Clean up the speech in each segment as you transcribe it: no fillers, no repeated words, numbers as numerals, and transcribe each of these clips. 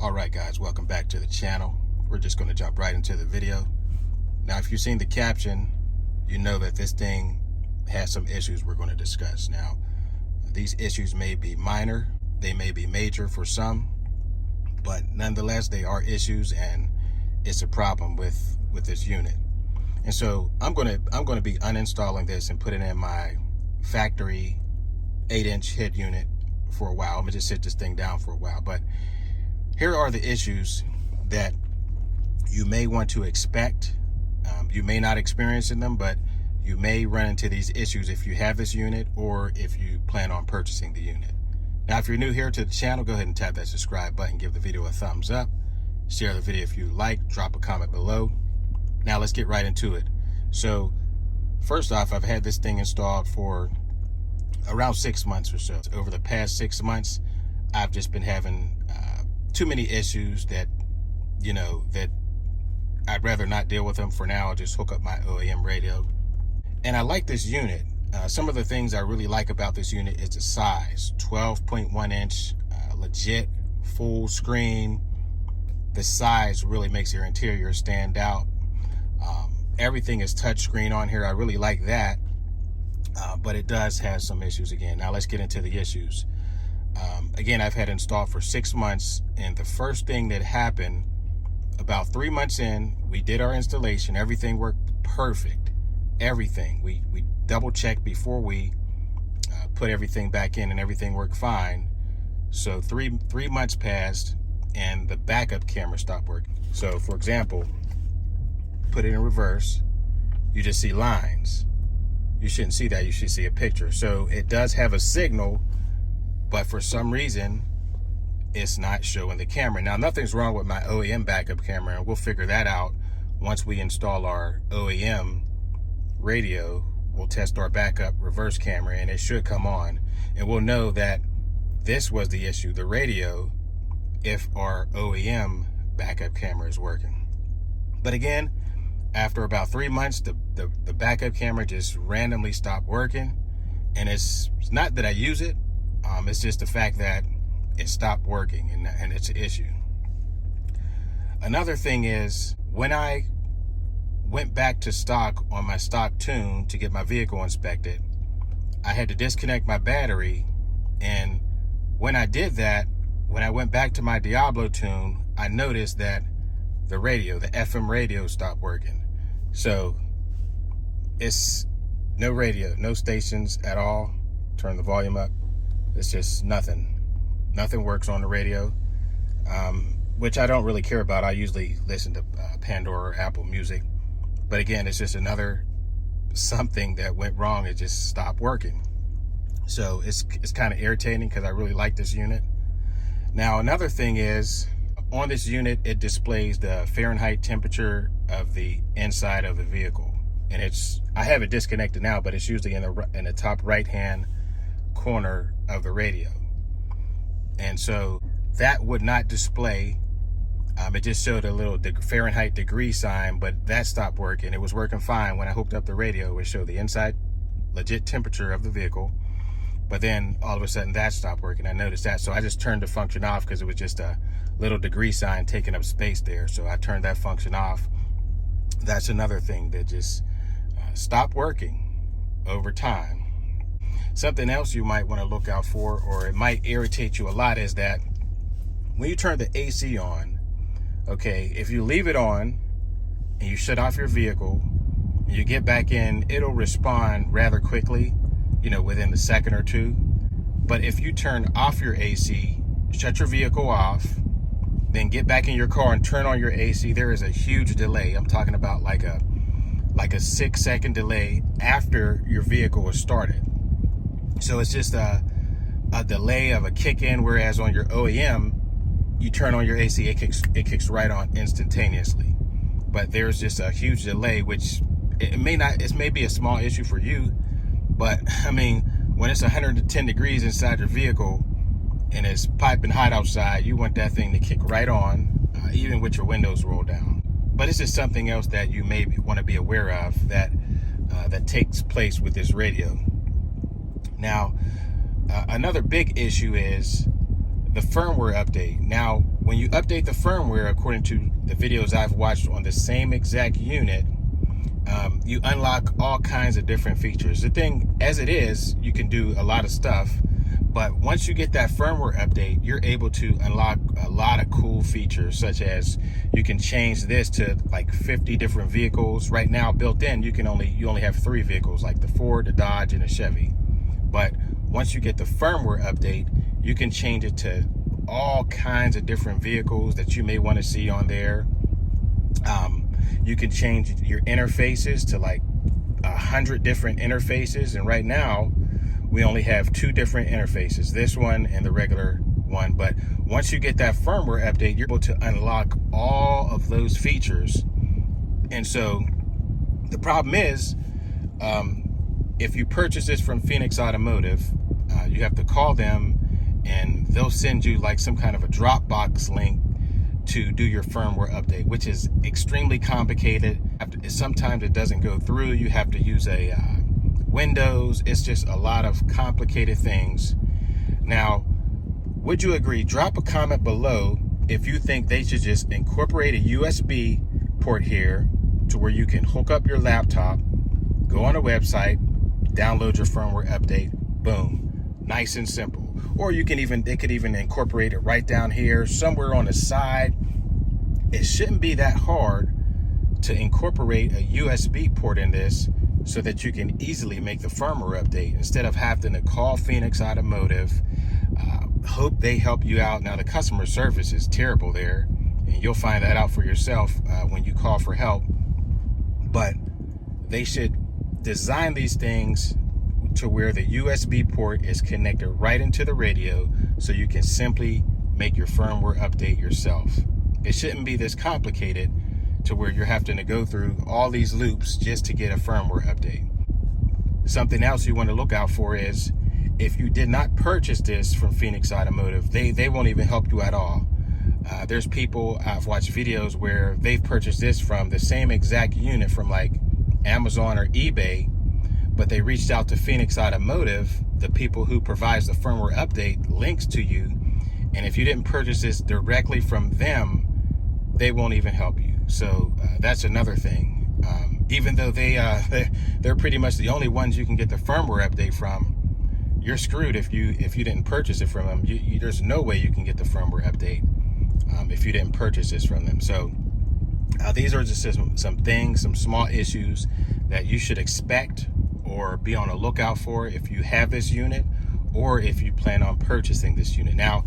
Alright guys, welcome back to the channel. We're just going to jump right into the video. Now if you've seen the caption, you know that this thing has some issues we're going to discuss. Now these issues may be minor, they may be major for some, but nonetheless they are issues and it's a problem with this unit. And so I'm going to be uninstalling this and putting in my factory 8-inch head unit for a while. I'm going to just sit this thing down for a while, but here are the issues that you may want to expect. You may not experience them, but you may run into these issues if you have this unit or if you plan on purchasing the unit. Now, if you're new here to the channel, go ahead and tap that subscribe button, give the video a thumbs up, share the video if you like, drop a comment below. Now let's get right into it. So first off, I've had this thing installed for around 6 months or so. Over the past 6 months, I've just been having too many issues that, that I'd rather not deal with them for now. I'll just hook up my OEM radio. And I like this unit. Some of the things I really like about this unit is the size. 12.1 inch, legit, full screen. The size really makes your interior stand out. Everything is touchscreen on here. I really like that. But it does have some issues again. Now let's get into the issues. Again, I've had it installed for 6 months, and the first thing that happened about 3 months in, we did our installation. Everything worked perfect. Everything. We double checked before we put everything back in, and everything worked fine. So three months passed, and the backup camera stopped working. So, for example, put it in reverse, you just see lines. You shouldn't see that. You should see a picture. So it does have a signal, but for some reason it's not showing the camera. Now, nothing's wrong with my OEM backup camera, and we'll figure that out once we install our OEM radio. We'll test our backup reverse camera and it should come on, and we'll know that this was the issue, the radio, if our OEM backup camera is working. But again, after about 3 months, the backup camera just randomly stopped working. And it's not that I use it, it's just the fact that it stopped working, and it's an issue. Another thing is, when I went back to stock on my stock tune to get my vehicle inspected, I had to disconnect my battery. And when I did that, when I went back to my Diablo tune, I noticed that the radio, the FM radio, stopped working. So it's no radio, no stations at all. Turn the volume up. It's just nothing. Nothing works on the radio, which I don't really care about. I usually listen to Pandora or Apple Music. But again, it's just another something that went wrong. It just stopped working. So it's kind of irritating because I really like this unit. Now, another thing is, on this unit, it displays the Fahrenheit temperature of the inside of the vehicle. And I have it disconnected now, but it's usually in the top right-hand corner of the radio. And so that would not display. It just showed a little Fahrenheit degree sign, but that stopped working. It was working fine. When I hooked up the radio, it showed the inside legit temperature of the vehicle. But then all of a sudden that stopped working. I noticed that. So I just turned the function off because it was just a little degree sign taking up space there. So I turned that function off. That's another thing that just stopped working over time. Something else you might want to look out for, or it might irritate you a lot, is that when you turn the AC on, okay, if you leave it on and you shut off your vehicle and you get back in, it'll respond rather quickly, within a second or two. But if you turn off your AC, shut your vehicle off, then get back in your car and turn on your AC, there is a huge delay. I'm talking about like a 6-second delay after your vehicle is started. So it's just a delay of a kick in, whereas on your OEM, you turn on your AC, it kicks right on instantaneously. But there's just a huge delay, which it may be a small issue for you, but I mean, when it's 110 degrees inside your vehicle and it's piping hot outside, you want that thing to kick right on, even with your windows rolled down. But it's just something else that you may want to be aware of that takes place with this radio. Now, another big issue is the firmware update. Now, when you update the firmware, according to the videos I've watched on the same exact unit, you unlock all kinds of different features. The thing, as it is, you can do a lot of stuff, but once you get that firmware update, you're able to unlock a lot of cool features, such as you can change this to like 50 different vehicles. Right now, built in, you only have 3 vehicles, like the Ford, the Dodge, and the Chevy. But once you get the firmware update, you can change it to all kinds of different vehicles that you may want to see on there. You can change your interfaces to like 100 different interfaces, and right now we only have 2 different interfaces, this one and the regular one. But once you get that firmware update, you're able to unlock all of those features. And so the problem is, if you purchase this from Phoenix Automotive, you have to call them and they'll send you like some kind of a Dropbox link to do your firmware update, which is extremely complicated. Sometimes it doesn't go through. You have to use a Windows. It's just a lot of complicated things. Now, would you agree? Drop a comment below if you think they should just incorporate a USB port here to where you can hook up your laptop, go on a website, download your firmware update, boom, nice and simple. Or they could even incorporate it right down here, somewhere on the side. It shouldn't be that hard to incorporate a USB port in this so that you can easily make the firmware update instead of having to call Phoenix Automotive, hope they help you out. Now, the customer service is terrible there, and you'll find that out for yourself when you call for help. But they should design these things to where the USB port is connected right into the radio so you can simply make your firmware update yourself. It shouldn't be this complicated to where you're having to go through all these loops just to get a firmware update. Something else you want to look out for is, if you did not purchase this from Phoenix Automotive, they won't even help you at all. There's people, I've watched videos where they've purchased this from the same exact unit from like Amazon or eBay, but they reached out to Phoenix Automotive, the people who provides the firmware update, links to you, and if you didn't purchase this directly from them, they won't even help you. So that's another thing. Even though they're pretty much the only ones you can get the firmware update from, you're screwed if you didn't purchase it from them. There's no way you can get the firmware update if you didn't purchase this from them. So these are just some things, some small issues that you should expect or be on a lookout for if you have this unit or if you plan on purchasing this unit. Now,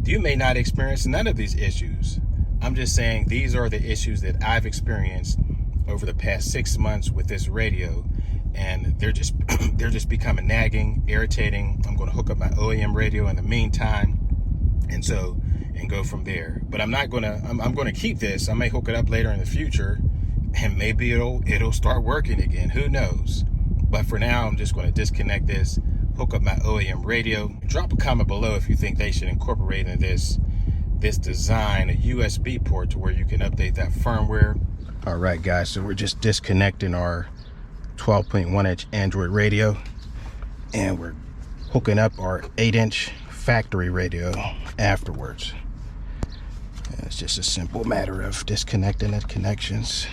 you may not experience none of these issues. I'm just saying these are the issues that I've experienced over the past 6 months with this radio, and they're just becoming nagging, irritating. I'm going to hook up my OEM radio in the meantime, and go from there. But I'm going to keep this. I may hook it up later in the future, and maybe it'll start working again. Who knows? But for now, I'm just going to disconnect this, hook up my OEM radio. Drop a comment below if you think they should incorporate in this design a USB port to where you can update that firmware. All right, guys, so we're just disconnecting our 12.1-inch Android radio, and we're hooking up our 8-inch factory radio afterwards. And it's just a simple matter of disconnecting the connections.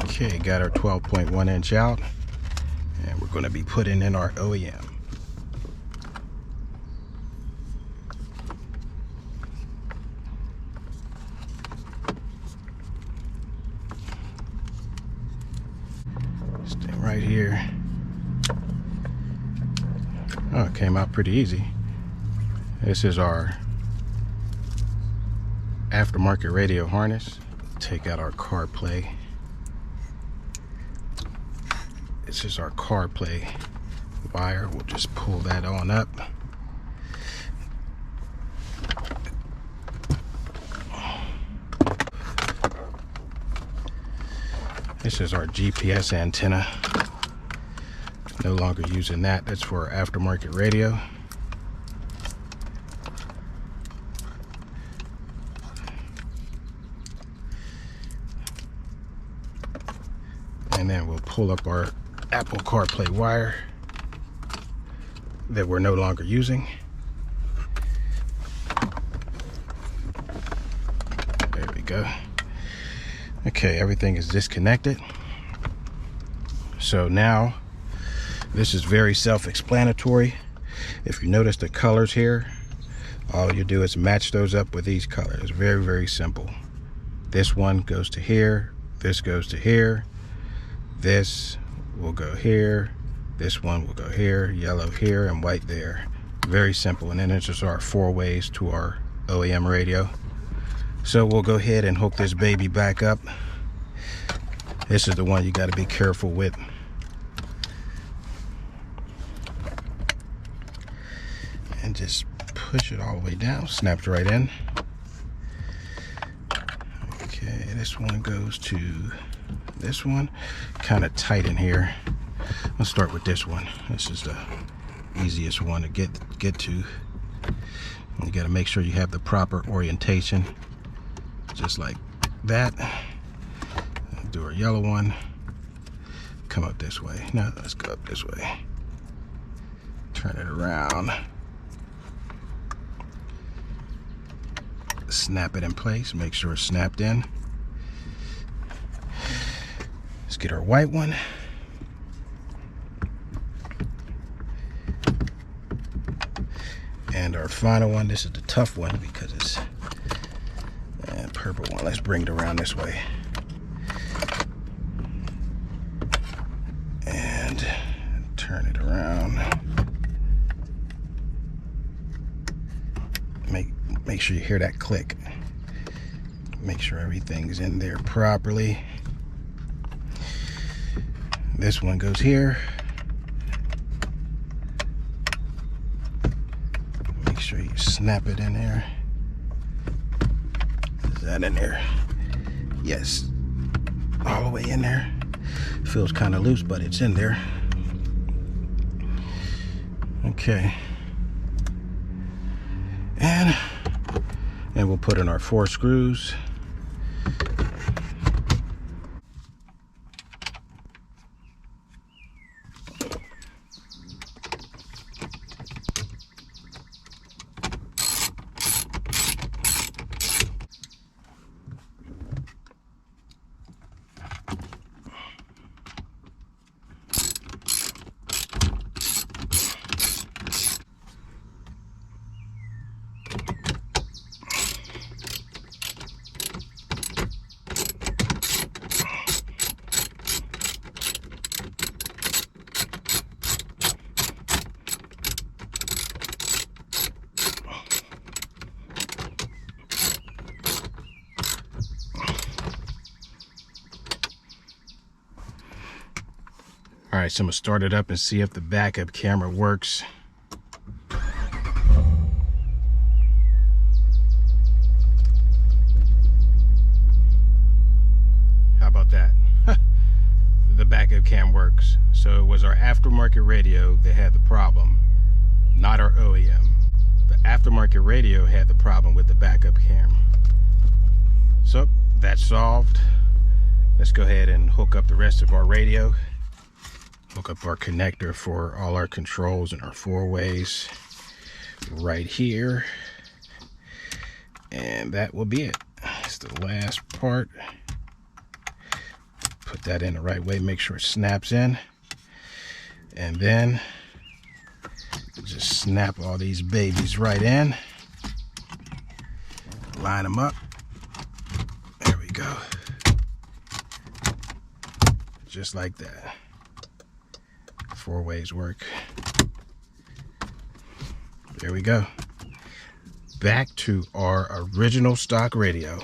Okay, got our 12.1-inch out, and we're going to be putting in our OEM. This thing right here. Oh, it came out pretty easy. This is our aftermarket radio harness. Take out our CarPlay. This is our CarPlay wire. We'll just pull that on up. This is our GPS antenna. No longer using that. That's for our aftermarket radio. And then we'll pull up our Apple CarPlay wire that we're no longer using. There we go. Okay, everything is disconnected. So now, this is very self-explanatory. If you notice the colors here, all you do is match those up with these colors. Very, very simple. This one goes to here, this goes to here, this will go here, this one will go here, yellow here, and white there. Very simple. And then this is our 4 ways to our OEM radio. So we'll go ahead and hook this baby back up. This is the one you got to be careful with. And just push it all the way down. Snaps right in. Okay, this one goes to this one. Kind of tight in here. Let's start with this one. This is the easiest one to get to. You got to make sure you have the proper orientation. Just like that. Do our yellow one. Come up this way. Now let's go up this way. Turn it around. Snap it in place. Make sure it's snapped in. Let's get our white one. And our final one. This is the tough one because it's purple one. Let's bring it around this way. And turn it around. Make sure you hear that click. Make sure everything's in there properly. This one goes here. Make sure you snap it in there. Is that in there? Yes. All the way in there. Feels kind of loose, but it's in there. Okay. And we'll put in our 4 screws. All right, so I'm gonna start it up and see if the backup camera works. How about that? The backup cam works. So it was our aftermarket radio that had the problem, not our OEM. The aftermarket radio had the problem with the backup cam. So that's solved. Let's go ahead and hook up the rest of our radio. Hook up our connector for all our controls and our 4 ways right here. And that will be it. It's the last part. Put that in the right way, make sure it snaps in. And then just snap all these babies right in. Line them up. There we go. Just like that. 4 ways work. There we go. Back to our original stock radio.